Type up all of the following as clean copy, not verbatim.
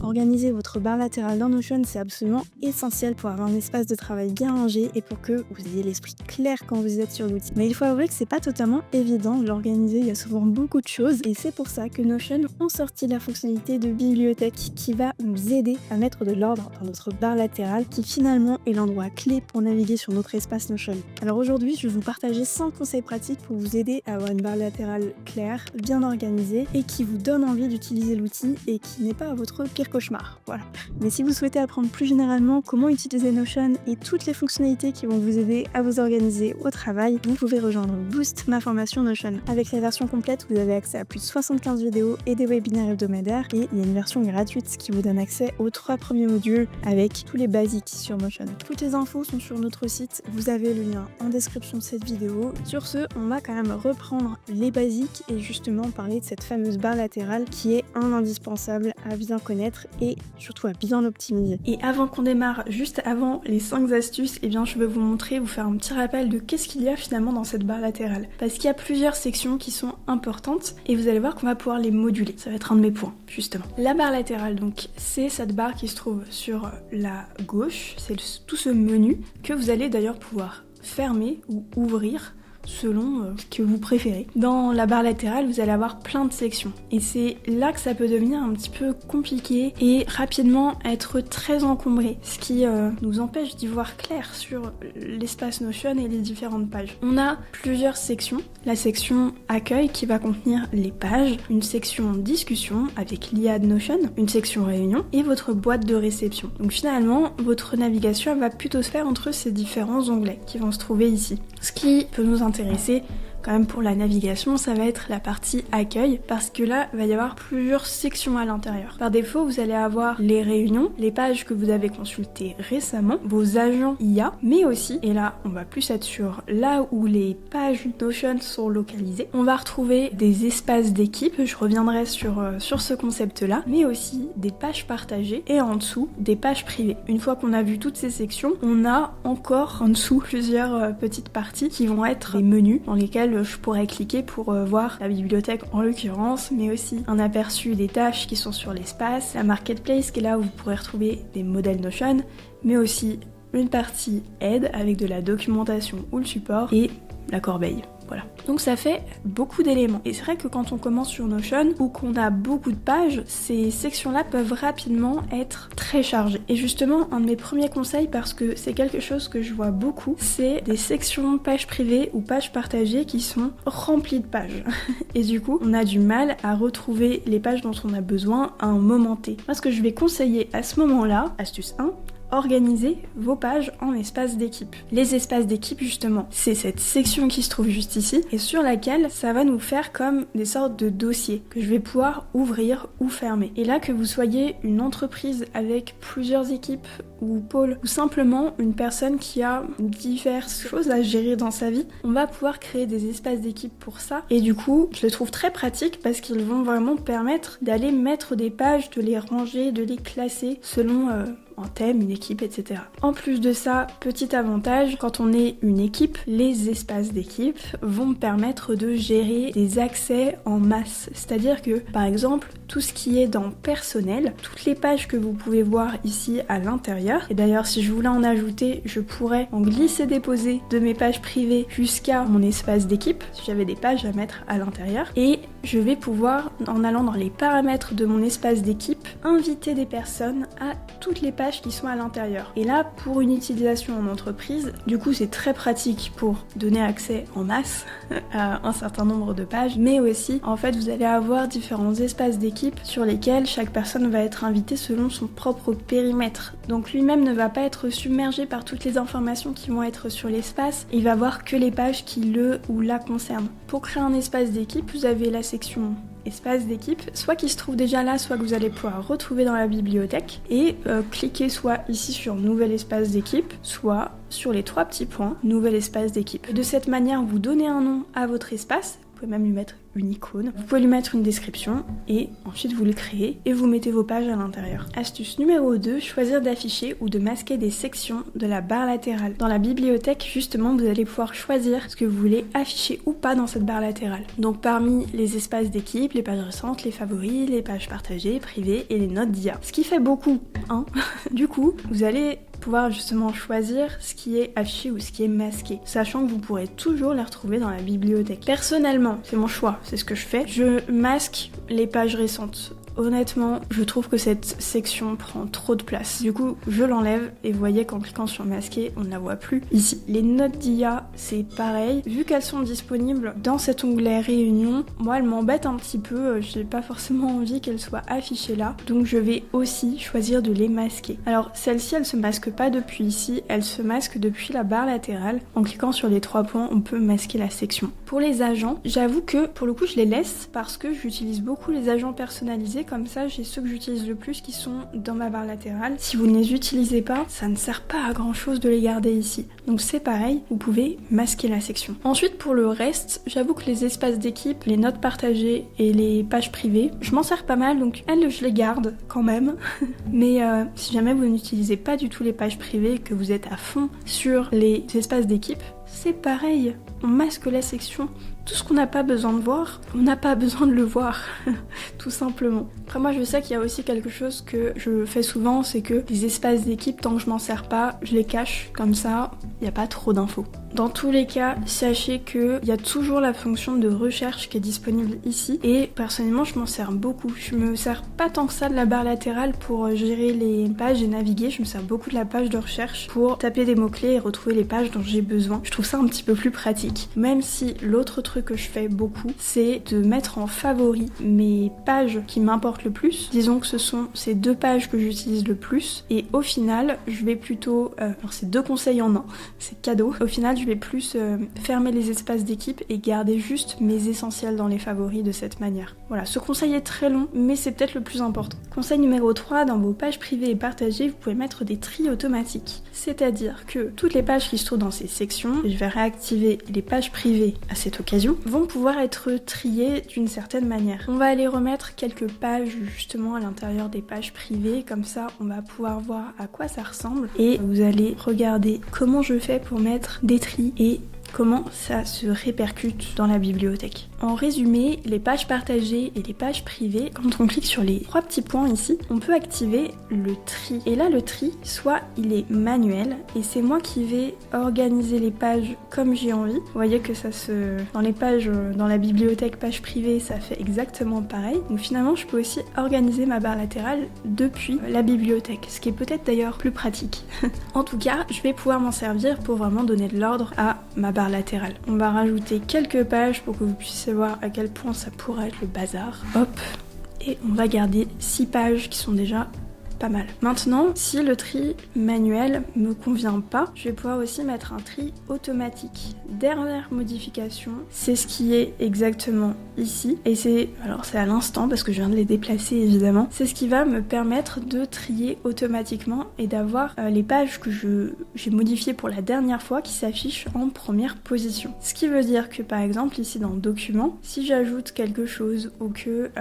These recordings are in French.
Organiser votre barre latérale dans Notion, c'est absolument essentiel pour avoir un espace de travail bien rangé et pour que vous ayez l'esprit clair quand vous êtes sur l'outil. Mais il faut avouer que c'est pas totalement évident de l'organiser, il y a souvent beaucoup de choses et c'est pour ça que Notion ont sorti la fonctionnalité de bibliothèque qui va nous aider à mettre de l'ordre dans notre barre latérale qui finalement est l'endroit clé pour naviguer sur notre espace Notion. Alors aujourd'hui, je vais vous partager 100 conseils pratiques pour vous aider à avoir une barre latérale claire, bien organisée et qui vous donne envie d'utiliser l'outil et qui n'est pas votre pire cauchemar. Voilà. Mais si vous souhaitez apprendre plus généralement comment utiliser Notion et toutes les fonctionnalités qui vont vous aider à vous organiser au travail, vous pouvez rejoindre Boost ma formation Notion. Avec la version complète, vous avez accès à plus de 75 vidéos et des webinaires hebdomadaires et il y a une version gratuite qui vous donne accès aux 3 premiers modules avec tous les basiques sur Notion. Toutes les infos sont sur notre site, vous avez le lien en description de cette vidéo. Sur ce, on va quand même reprendre les basiques et justement parler de cette fameuse barre latérale qui est un indispensable à bien connaître et surtout à bien optimiser. Et avant qu'on démarre, juste avant les 5 astuces, je vais vous faire un petit rappel de qu'est-ce qu'il y a finalement dans cette barre latérale. Parce qu'il y a plusieurs sections qui sont importantes et vous allez voir qu'on va pouvoir les moduler. Ça va être un de mes points, justement. La barre latérale, donc, c'est cette barre qui se trouve sur la gauche. C'est tout ce menu que vous allez d'ailleurs pouvoir fermer ou ouvrir selon ce que vous préférez. Dans la barre latérale, vous allez avoir plein de sections et c'est là que ça peut devenir un petit peu compliqué et rapidement être très encombré, ce qui nous empêche d'y voir clair sur l'espace Notion et les différentes pages. On a plusieurs sections. La section accueil qui va contenir les pages, une section discussion avec l'IA de Notion, une section réunion et votre boîte de réception. Donc finalement, votre navigation va plutôt se faire entre ces différents onglets qui vont se trouver ici. Ce qui peut nous intéresser quand même pour la navigation, ça va être la partie accueil parce que là, il va y avoir plusieurs sections à l'intérieur. Par défaut, vous allez avoir les réunions, les pages que vous avez consultées récemment, vos agents IA, mais aussi, et là, on va plus être sur là où les pages Notion sont localisées, on va retrouver des espaces d'équipe, je reviendrai sur ce concept-là, mais aussi des pages partagées et en dessous, des pages privées. Une fois qu'on a vu toutes ces sections, on a encore en dessous plusieurs petites parties qui vont être des menus dans lesquels je pourrais cliquer pour voir la bibliothèque en l'occurrence, mais aussi un aperçu des tâches qui sont sur l'espace, la marketplace qui est là où vous pourrez retrouver des modèles Notion, mais aussi une partie aide avec de la documentation ou le support et la corbeille. Voilà. Donc ça fait beaucoup d'éléments. Et c'est vrai que quand on commence sur Notion ou qu'on a beaucoup de pages, ces sections-là peuvent rapidement être très chargées. Et justement, un de mes premiers conseils, parce que c'est quelque chose que je vois beaucoup, c'est des sections pages privées ou pages partagées qui sont remplies de pages. Et du coup, on a du mal à retrouver les pages dont on a besoin à un moment T. Moi, ce que je vais conseiller à ce moment-là, astuce 1, organisez vos pages en espaces d'équipe. Les espaces d'équipe, justement, c'est cette section qui se trouve juste ici et sur laquelle ça va nous faire comme des sortes de dossiers que je vais pouvoir ouvrir ou fermer. Et là, que vous soyez une entreprise avec plusieurs équipes ou pôles ou simplement une personne qui a diverses choses à gérer dans sa vie, on va pouvoir créer des espaces d'équipe pour ça. Et du coup, je le trouve très pratique parce qu'ils vont vraiment permettre d'aller mettre des pages, de les ranger, de les classer selon un thème, une équipe, etc. En plus de ça, petit avantage, quand on est une équipe, les espaces d'équipe vont me permettre de gérer des accès en masse. C'est-à-dire que, par exemple, tout ce qui est dans personnel, toutes les pages que vous pouvez voir ici à l'intérieur, et d'ailleurs si je voulais en ajouter, je pourrais en glisser-déposer de mes pages privées jusqu'à mon espace d'équipe, si j'avais des pages à mettre à l'intérieur, et je vais pouvoir, en allant dans les paramètres de mon espace d'équipe, inviter des personnes à toutes les pages qui sont à l'intérieur. Et là, pour une utilisation en entreprise, du coup c'est très pratique pour donner accès en masse à un certain nombre de pages, mais aussi, en fait, vous allez avoir différents espaces d'équipe sur lesquels chaque personne va être invitée selon son propre périmètre. Donc lui-même ne va pas être submergé par toutes les informations qui vont être sur l'espace, il va voir que les pages qui le ou la concernent. Pour créer un espace d'équipe, vous avez la section espace d'équipe, soit qui se trouve déjà là, soit que vous allez pouvoir retrouver dans la bibliothèque et cliquer soit ici sur nouvel espace d'équipe, soit sur les 3 petits points nouvel espace d'équipe. De cette manière, vous donnez un nom à votre espace pouvez même lui mettre une icône. Vous pouvez lui mettre une description et ensuite vous le créez et vous mettez vos pages à l'intérieur. Astuce numéro 2, choisir d'afficher ou de masquer des sections de la barre latérale. Dans la bibliothèque, justement, vous allez pouvoir choisir ce que vous voulez afficher ou pas dans cette barre latérale. Donc parmi les espaces d'équipe, les pages récentes, les favoris, les pages partagées, privées et les notes d'IA. Ce qui fait beaucoup, hein. Du coup, vous allez pouvoir justement choisir ce qui est affiché ou ce qui est masqué, sachant que vous pourrez toujours les retrouver dans la bibliothèque. Personnellement, c'est mon choix, c'est ce que je fais, je masque les pages récentes. Honnêtement, je trouve que cette section prend trop de place. Du coup, je l'enlève et vous voyez qu'en cliquant sur masquer, on ne la voit plus ici. Les notes d'IA, c'est pareil. Vu qu'elles sont disponibles dans cet onglet Réunion, moi, elles m'embêtent un petit peu. J'ai pas forcément envie qu'elles soient affichées là. Donc, je vais aussi choisir de les masquer. Alors, celle-ci, elle se masque pas depuis ici. Elle se masque depuis la barre latérale. En cliquant sur les 3 points, on peut masquer la section. Pour les agents, j'avoue que pour le coup, je les laisse parce que j'utilise beaucoup les agents personnalisés. Comme ça, j'ai ceux que j'utilise le plus qui sont dans ma barre latérale. Si vous ne les utilisez pas, ça ne sert pas à grand chose de les garder ici. Donc c'est pareil, vous pouvez masquer la section. Ensuite, pour le reste, j'avoue que les espaces d'équipe, les notes partagées et les pages privées, je m'en sers pas mal, donc elles, je les garde quand même. Mais si jamais vous n'utilisez pas du tout les pages privées et que vous êtes à fond sur les espaces d'équipe, c'est pareil, on masque la section. Tout ce qu'on n'a pas besoin de voir, on n'a pas besoin de le voir, tout simplement. Après moi je sais qu'il y a aussi quelque chose que je fais souvent, c'est que les espaces d'équipe, tant que je m'en sers pas, je les cache, comme ça, il n'y a pas trop d'infos. Dans tous les cas, sachez qu'il y a toujours la fonction de recherche qui est disponible ici, et personnellement je m'en sers beaucoup. Je me sers pas tant que ça de la barre latérale pour gérer les pages et naviguer, je me sers beaucoup de la page de recherche pour taper des mots-clés et retrouver les pages dont j'ai besoin. Je trouve ça un petit peu plus pratique, même si l'autre truc que je fais beaucoup, c'est de mettre en favori mes pages qui m'importent le plus. Disons que ce sont ces 2 pages que j'utilise le plus, et au final, je vais plutôt... alors c'est 2 conseils en un, c'est cadeau. Au final, je vais plus fermer les espaces d'équipe et garder juste mes essentiels dans les favoris de cette manière. Voilà, ce conseil est très long, mais c'est peut-être le plus important. Conseil numéro 3, dans vos pages privées et partagées, vous pouvez mettre des tris automatiques. C'est-à-dire que toutes les pages qui se trouvent dans ces sections, et je vais réactiver les pages privées à cette occasion, vont pouvoir être triées d'une certaine manière. On va aller remettre quelques pages justement à l'intérieur des pages privées, comme ça on va pouvoir voir à quoi ça ressemble et vous allez regarder comment je fais pour mettre des tris et comment ça se répercute dans la bibliothèque. En résumé, les pages partagées et les pages privées, quand on clique sur les 3 petits points ici, on peut activer le tri. Et là, le tri, soit il est manuel, et c'est moi qui vais organiser les pages comme j'ai envie. Vous voyez que ça se... Dans les pages, dans la bibliothèque pages privées, ça fait exactement pareil. Donc finalement, je peux aussi organiser ma barre latérale depuis la bibliothèque, ce qui est peut-être d'ailleurs plus pratique. En tout cas, je vais pouvoir m'en servir pour vraiment donner de l'ordre à ma barre latérale. On va rajouter quelques pages pour que vous puissiez voir à quel point ça pourrait être le bazar. Hop, et on va garder 6 pages qui sont déjà pas mal. Maintenant, si le tri manuel me convient pas, je vais pouvoir aussi mettre un tri automatique. Dernière modification, c'est ce qui est exactement ici, et c'est à l'instant parce que je viens de les déplacer évidemment, c'est ce qui va me permettre de trier automatiquement et d'avoir les pages que j'ai modifiées pour la dernière fois qui s'affichent en première position. Ce qui veut dire que par exemple ici dans Documents, si j'ajoute quelque chose ou que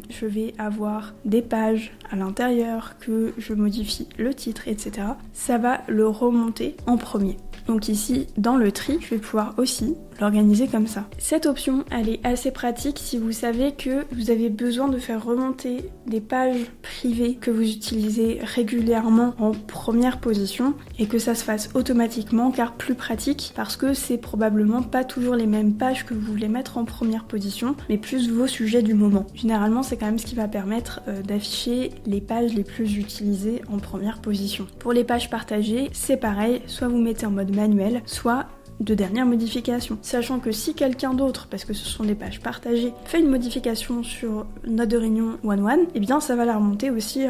je vais avoir des pages à l'intérieur, que je modifie le titre, etc., ça va le remonter en premier. Donc ici, dans le tri, je vais pouvoir aussi l'organiser comme ça. Cette option, elle est assez pratique si vous savez que vous avez besoin de faire remonter des pages privées que vous utilisez régulièrement en première position et que ça se fasse automatiquement, car plus pratique parce que c'est probablement pas toujours les mêmes pages que vous voulez mettre en première position, mais plus vos sujets du moment. Généralement, c'est quand même ce qui va permettre d'afficher les pages les plus utilisées en première position. Pour les pages partagées, c'est pareil, soit vous mettez en mode manuel, soit de dernière modification. Sachant que si quelqu'un d'autre, parce que ce sont des pages partagées, fait une modification sur note de réunion one-one, eh bien ça va la remonter aussi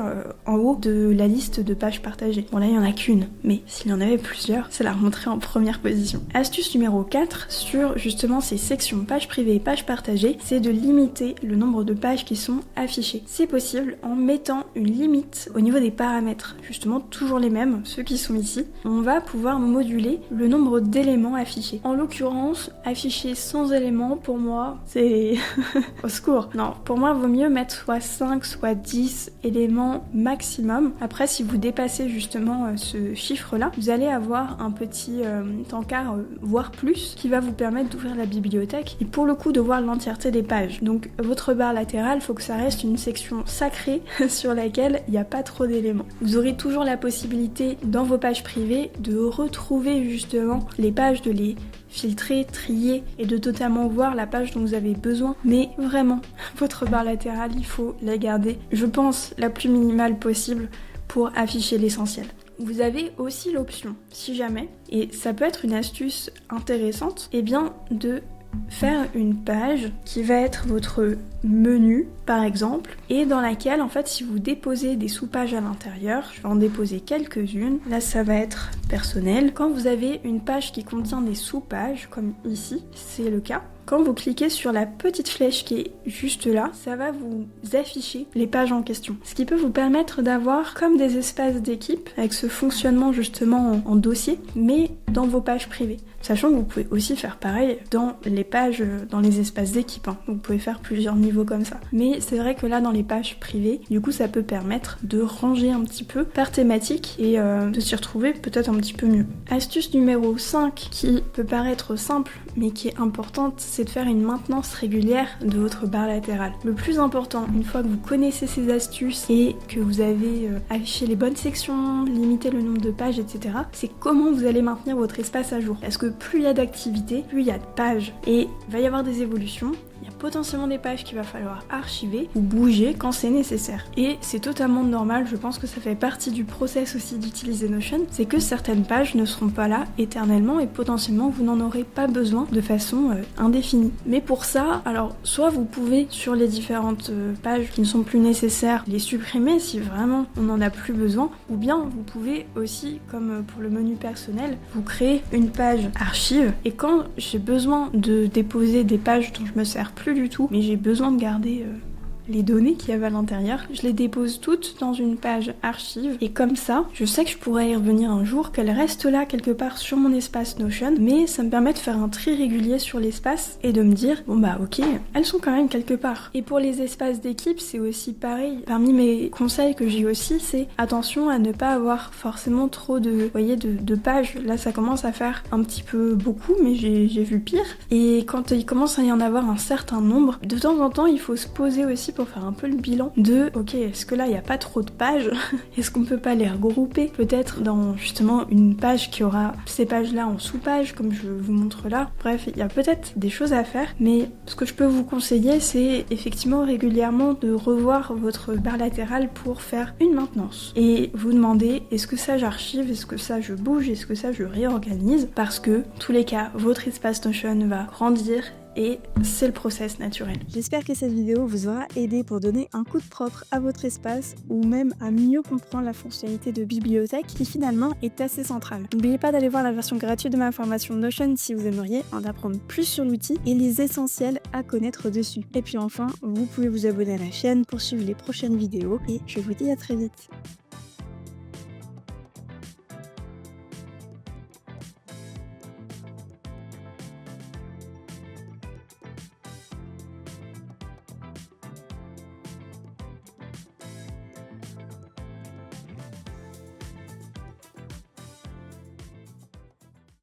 en haut de la liste de pages partagées. Bon là il n'y en a qu'une, mais s'il y en avait plusieurs, ça la remonterait en première position. Astuce numéro 4 sur justement ces sections pages privées et pages partagées, c'est de limiter le nombre de pages qui sont affichées. C'est possible en mettant une limite au niveau des paramètres, justement toujours les mêmes, ceux qui sont ici. On va pouvoir moduler le nombre d'éléments afficher. En l'occurrence, afficher sans éléments, pour moi, c'est au secours. Non, pour moi, il vaut mieux mettre soit 5, soit 10 éléments maximum. Après, si vous dépassez justement ce chiffre-là, vous allez avoir un petit encart, voire plus, qui va vous permettre d'ouvrir la bibliothèque et pour le coup de voir l'entièreté des pages. Donc votre barre latérale, il faut que ça reste une section sacrée sur laquelle il n'y a pas trop d'éléments. Vous aurez toujours la possibilité dans vos pages privées de retrouver justement les pages, de les filtrer, trier et de totalement voir la page dont vous avez besoin. Mais vraiment, votre barre latérale, il faut la garder, je pense, la plus minimale possible pour afficher l'essentiel. Vous avez aussi l'option, si jamais, et ça peut être une astuce intéressante, eh bien de faire une page qui va être votre menu par exemple et dans laquelle en fait si vous déposez des sous-pages à l'intérieur, je vais en déposer quelques-unes, là ça va être personnel. Quand vous avez une page qui contient des sous-pages comme ici, c'est le cas, quand vous cliquez sur la petite flèche qui est juste là, ça va vous afficher les pages en question. Ce qui peut vous permettre d'avoir comme des espaces d'équipe avec ce fonctionnement justement en dossier, mais dans vos pages privées. Sachant que vous pouvez aussi faire pareil dans les pages, dans les espaces d'équipe. Vous pouvez faire plusieurs niveaux comme ça. Mais c'est vrai que là, dans les pages privées, du coup, ça peut permettre de ranger un petit peu par thématique et de s'y retrouver peut-être un petit peu mieux. Astuce numéro 5 qui peut paraître simple, mais qui est importante, c'est de faire une maintenance régulière de votre barre latérale. Le plus important, une fois que vous connaissez ces astuces et que vous avez affiché les bonnes sections, limité le nombre de pages, etc., c'est comment vous allez maintenir votre espace à jour. Parce que plus il y a d'activités, plus il y a de pages. Et il va y avoir des évolutions. Il y a potentiellement des pages qu'il va falloir archiver ou bouger quand c'est nécessaire. Et c'est totalement normal, je pense que ça fait partie du process aussi d'utiliser Notion, c'est que certaines pages ne seront pas là éternellement et potentiellement vous n'en aurez pas besoin de façon indéfinie. Mais pour ça, alors soit vous pouvez sur les différentes pages qui ne sont plus nécessaires les supprimer si vraiment on n'en a plus besoin, ou bien vous pouvez aussi, comme pour le menu personnel, vous créer une page archive et quand j'ai besoin de déposer des pages dont je me sers plus du tout, mais j'ai besoin de garder les données qu'il y avait à l'intérieur, je les dépose toutes dans une page archive et comme ça, je sais que je pourrais y revenir un jour, qu'elles restent là quelque part sur mon espace Notion, mais ça me permet de faire un tri régulier sur l'espace et de me dire, bon bah ok, elles sont quand même quelque part. Et pour les espaces d'équipe, c'est aussi pareil. Parmi mes conseils que j'ai aussi, c'est attention à ne pas avoir forcément trop de pages. Là, ça commence à faire un petit peu beaucoup, mais j'ai vu pire. Et quand il commence à y en avoir un certain nombre, de temps en temps, il faut se poser aussi pour faire un peu le bilan de ok, est-ce que là il n'y a pas trop de pages? Est-ce qu'on peut pas les regrouper peut-être dans justement une page qui aura ces pages là en sous-pages comme je vous montre là? Bref, il y a peut-être des choses à faire, mais ce que je peux vous conseiller c'est effectivement régulièrement de revoir votre barre latérale pour faire une maintenance et vous demander est-ce que ça j'archive, est-ce que ça je bouge, est-ce que ça je réorganise, parce que en tous les cas votre espace Notion va grandir et c'est le process naturel. J'espère que cette vidéo vous aura aidé pour donner un coup de propre à votre espace ou même à mieux comprendre la fonctionnalité de bibliothèque qui finalement est assez centrale. N'oubliez pas d'aller voir la version gratuite de ma formation Notion si vous aimeriez en apprendre plus sur l'outil et les essentiels à connaître dessus. Et puis enfin, vous pouvez vous abonner à la chaîne pour suivre les prochaines vidéos et je vous dis à très vite.